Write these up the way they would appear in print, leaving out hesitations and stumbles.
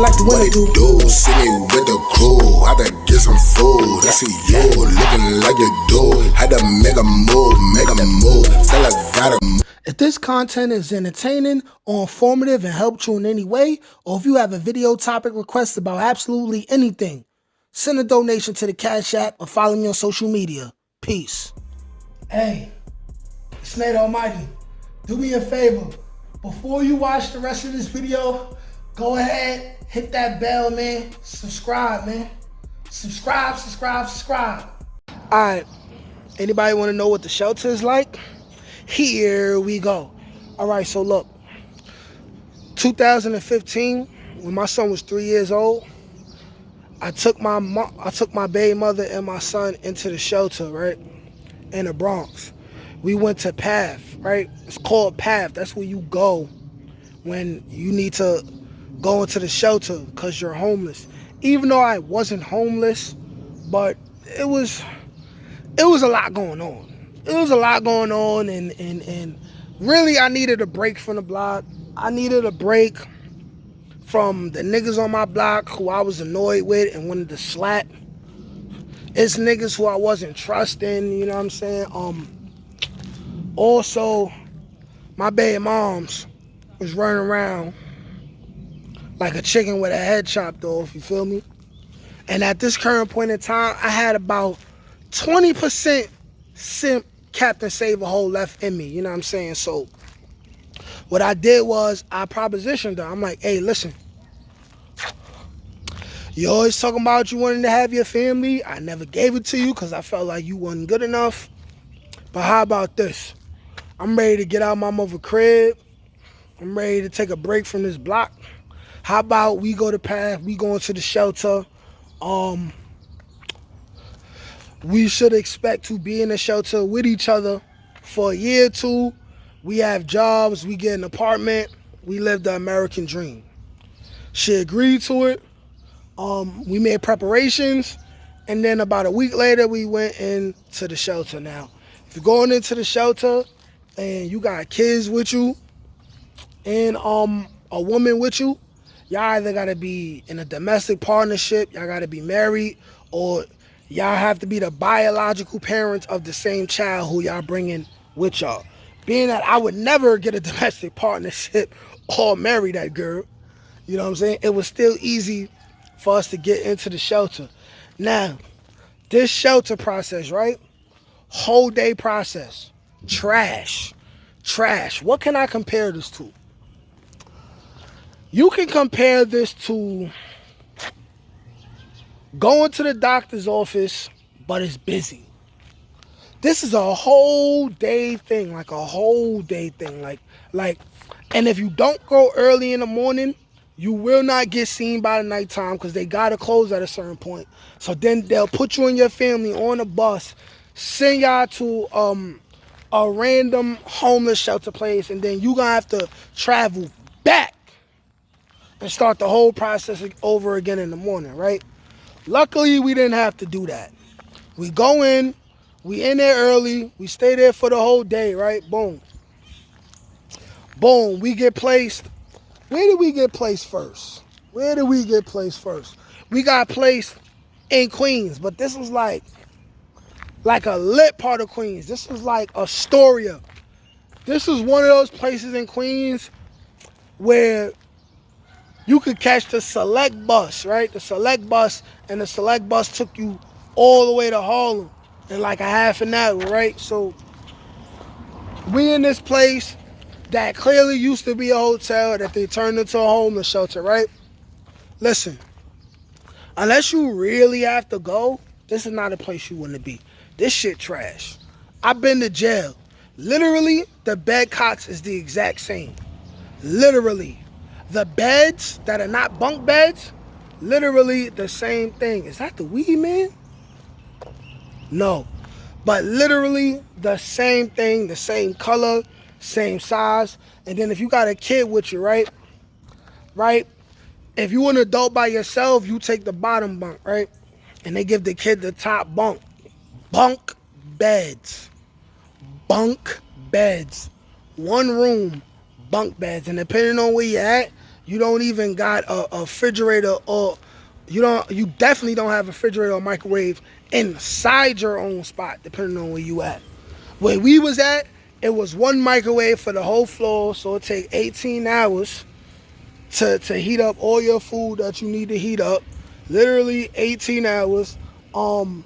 like the winter do. See me with the crew, had to get some food. I see you looking like you do. Had to make a move. Still I gotta move. If this content is entertaining or informative and helped you in any way, or if you have a video topic request about absolutely anything, send a donation to the Cash App or follow me on social media. Peace. Hey, it's Nate Almighty. Do me a favor. Before you watch the rest of this video, go ahead, hit that bell, man. Subscribe, man. Subscribe. Alright, anybody want to know what the shelter is like? Here we go. Alright, so look. 2015, when my son was 3 years old, I took my baby mother and my son into the shelter, right? In the Bronx. We went to PATH, right? It's called PATH. That's where you go when you need to go into the shelter because you're homeless. Even though I wasn't homeless, but it was a lot going on. It was a lot going on, and really I needed a break from the block. I needed a break from the niggas on my block who I was annoyed with and wanted to slap. It's niggas who I wasn't trusting, you know what I'm saying? Also, my baby moms was running around like a chicken with a head chopped off, you feel me? And at this current point in time, I had about 20% simp Captain Save-A-Hole left in me, you know what I'm saying? So what I did was I propositioned her. I'm like, hey, listen, you always talking about you wanting to have your family. I never gave it to you because I felt like you wasn't good enough. But how about this? I'm ready to get out my mother crib. I'm ready to take a break from this block. How about we go to PATH, we go into the shelter. We should expect to be in the shelter with each other for a year or two. We have jobs, we get an apartment, we live the American dream. She agreed to it. We made preparations, and then about a week later, we went into the shelter. Now, if you're going into the shelter and you got kids with you and a woman with you, y'all either gotta be in a domestic partnership, y'all gotta be married, or y'all have to be the biological parents of the same child who y'all bringing with y'all. Being that I would never get a domestic partnership or marry that girl, you know what I'm saying? It was still easy for us to get into the shelter. Now, this shelter process, right? Whole day process. Trash. What can I compare this to? You can compare this to going to the doctor's office, but it's busy. This is a whole day thing, like a whole day thing. Like, and if you don't go early in the morning, you will not get seen by the nighttime because they gotta close at a certain point. So then they'll put you and your family on a bus, send y'all to a random homeless shelter place, and then you gonna have to travel back and start the whole process over again in the morning, right? Luckily, we didn't have to do that. We go in, we in there early, we stay there for the whole day, right? Boom. We get placed. Where did we get placed first? We got placed in Queens, but this was like a lit part of Queens. This was like Astoria. This was one of those places in Queens where you could catch the select bus, right? The select bus took you all the way to Harlem in like a half an hour, right? So we in this place that clearly used to be a hotel that they turned into a homeless shelter, right? Listen, unless you really have to go, this is not a place you want to be. This shit trash. I've been to jail. Literally, the bed cots is the exact same. Literally. The beds that are not bunk beds, literally the same thing. Is that the weed man? No. But literally the same thing, the same color, same size. And then if you got a kid with you, right? If you an adult by yourself, you take the bottom bunk, right? And they give the kid the top bunk. Bunk beds. One room, bunk beds. And depending on where you're at, You don't even got a refrigerator, or you definitely don't have a refrigerator or microwave inside your own spot, depending on where you at. Where we was at, it was one microwave for the whole floor, so it take 18 hours to heat up all your food that you need to heat up. Literally 18 hours. Um,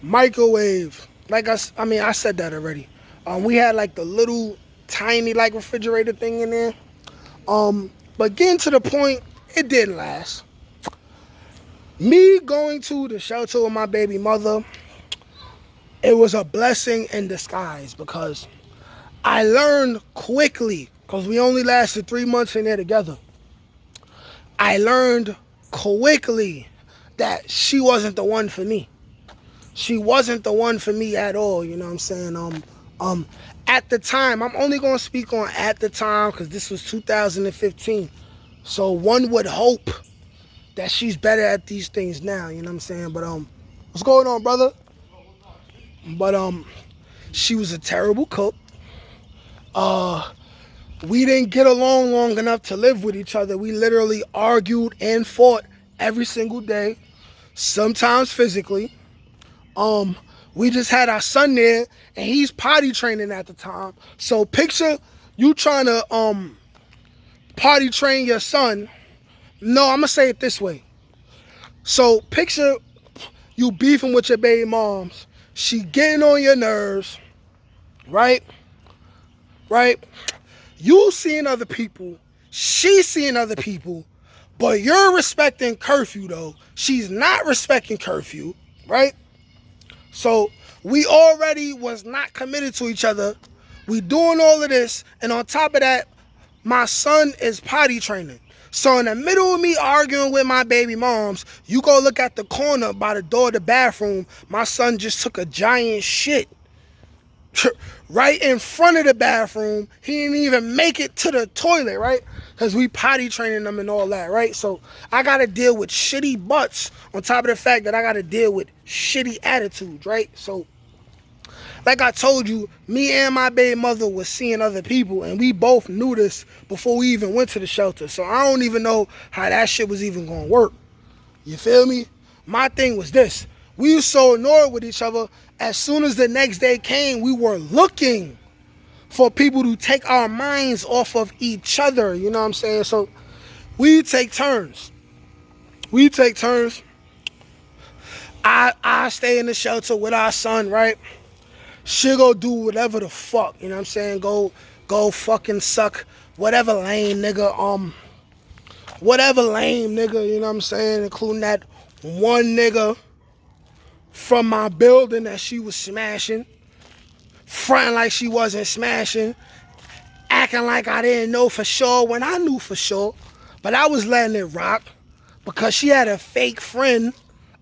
Microwave. Like I mean, I said that already. We had like the little tiny like refrigerator thing in there. But getting to the point, it didn't last. Me going to the shelter with my baby mother, it was a blessing in disguise because I learned quickly, because we only lasted 3 months in there together. I learned quickly that she wasn't the one for me. She wasn't the one for me at all, you know what I'm saying? Um, at the time, I'm only gonna speak on at the time because this was 2015. So one would hope that she's better at these things now, you know what I'm saying? But what's going on, brother? But she was a terrible cook. We didn't get along long enough to live with each other. We literally argued and fought every single day, sometimes physically. Um, we just had our son there, and he's potty training at the time. So picture you trying to potty train your son. No, I'm gonna say it this way. So picture you beefing with your baby moms. She getting on your nerves, right? Right? You seeing other people, she seeing other people, but you're respecting curfew though. She's not respecting curfew, right? So we already was not committed to each other. We doing all of this, and on top of that, my son is potty training. So in the middle of me arguing with my baby moms, you go look at the corner by the door of the bathroom, my son just took a giant shit. Right in front of the bathroom. He didn't even make it to the toilet, right? Because we potty training them and all that, right? So I got to deal with shitty butts on top of the fact that I got to deal with shitty attitudes, right? So like I told you, me and my baby mother was seeing other people, and we both knew this before we even went to the shelter. So I don't even know how that shit was even going to work. You feel me? My thing was this. We were so annoyed with each other. As soon as the next day came, we were looking for people to take our minds off of each other. You know what I'm saying? So we take turns. We take turns. I stay in the shelter with our son, right? She'll go do whatever the fuck. You know what I'm saying? Go fucking suck whatever lame nigga. Whatever lame nigga, you know what I'm saying? Including that one nigga from my building that she was smashing, fronting like she wasn't smashing, acting like I didn't know for sure when I knew for sure, but I was letting it rock because she had a fake friend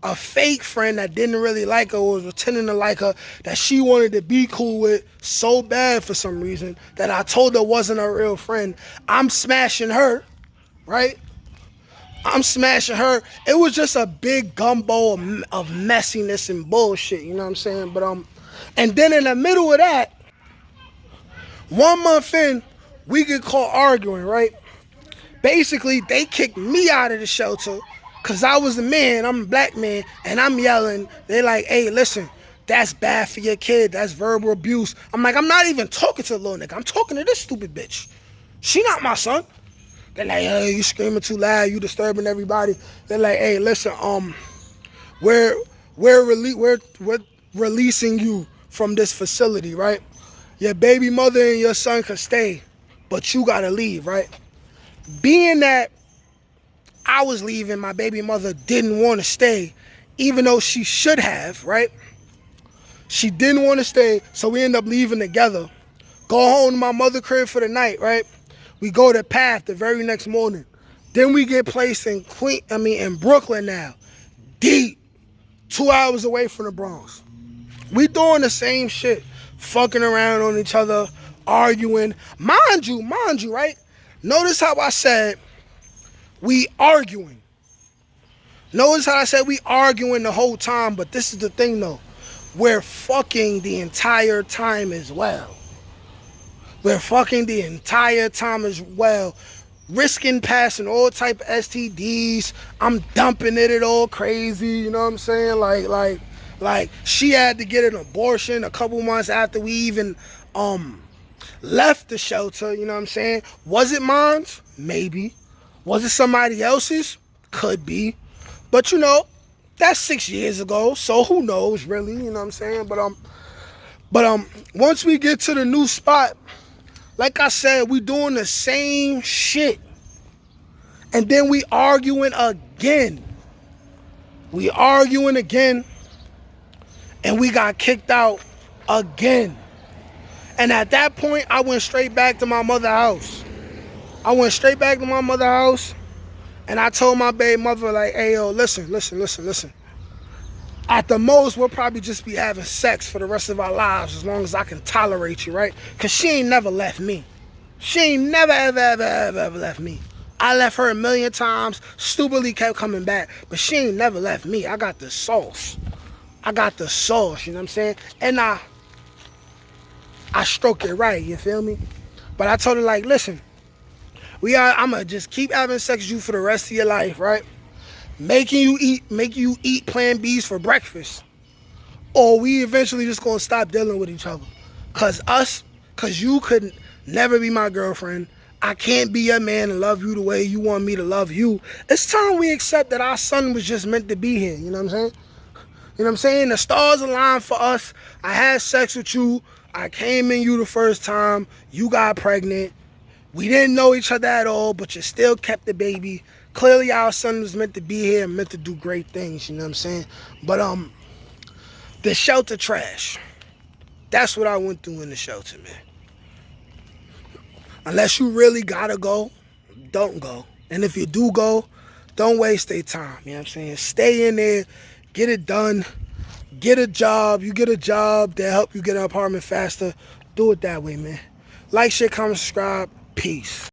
that didn't really like her or was pretending to like her, that she wanted to be cool with so bad for some reason that I told her wasn't a real friend. I'm smashing her, right? I'm smashing her. It was just a big gumbo of messiness and bullshit, you know what I'm saying? But and then in the middle of that, 1 month in, we get caught arguing, right? Basically, they kicked me out of the shelter because I was the man, I'm a black man, and I'm yelling. They like, hey, listen, that's bad for your kid. That's verbal abuse. I'm like, I'm not even talking to the little nigga. I'm talking to this stupid bitch. She not my son. They're like, hey, you screaming too loud, you disturbing everybody. They're like, hey, listen, we're we're releasing you from this facility, right? Your baby mother and your son can stay, but you gotta leave, right? Being that I was leaving, my baby mother didn't want to stay, even though she should have, right? She didn't want to stay, so we end up leaving together. Go home to my mother crib for the night, right? We go to Path the very next morning. Then we get placed in in Brooklyn now. Deep. 2 hours away from the Bronx. We doing the same shit. Fucking around on each other, arguing. Mind you, right? Notice how I said we arguing. Notice how I said we arguing the whole time, but this is the thing though. We're fucking the entire time as well. We're fucking the entire time as well. risking passing all type of STDs. I'm dumping it all crazy. You know what I'm saying? Like she had to get an abortion a couple months after we even left the shelter. You know what I'm saying? Was it mine? Maybe. Was it somebody else's? Could be. But that's 6 years ago. So who knows, really? You know what I'm saying? But once we get to the new spot, like I said, we doing the same shit. And then we arguing again. We arguing again. And we got kicked out again. And at that point, I went straight back to my mother's house. I went straight back to my mother's house. And I told my baby mother, like, hey, yo, listen. At the most, we'll probably just be having sex for the rest of our lives as long as I can tolerate you, right? Because she ain't never left me. She ain't never, ever left me. I left her a million times, stupidly kept coming back, but she ain't never left me. I got the sauce. You know what I'm saying? And I stroke it right, you feel me? But I told her, like, listen, I'm going to just keep having sex with you for the rest of your life, right? Making you eat Plan Bs for breakfast. Or we eventually just going to stop dealing with each other. Cause you could never be my girlfriend. I can't be your man and love you the way you want me to love you. It's time we accept that our son was just meant to be here. You know what I'm saying? You know what I'm saying? The stars aligned for us. I had sex with you. I came in you the first time. You got pregnant. We didn't know each other at all, but you still kept the baby. Clearly our son was meant to be here and meant to do great things, you know what I'm saying? But the shelter trash. That's what I went through in the shelter, man. Unless you really gotta go, don't go. And if you do go, don't waste their time, you know what I'm saying? Stay in there, get it done, get a job. You get a job that help you get an apartment faster. Do it that way, man. Like, share, comment, subscribe. Peace.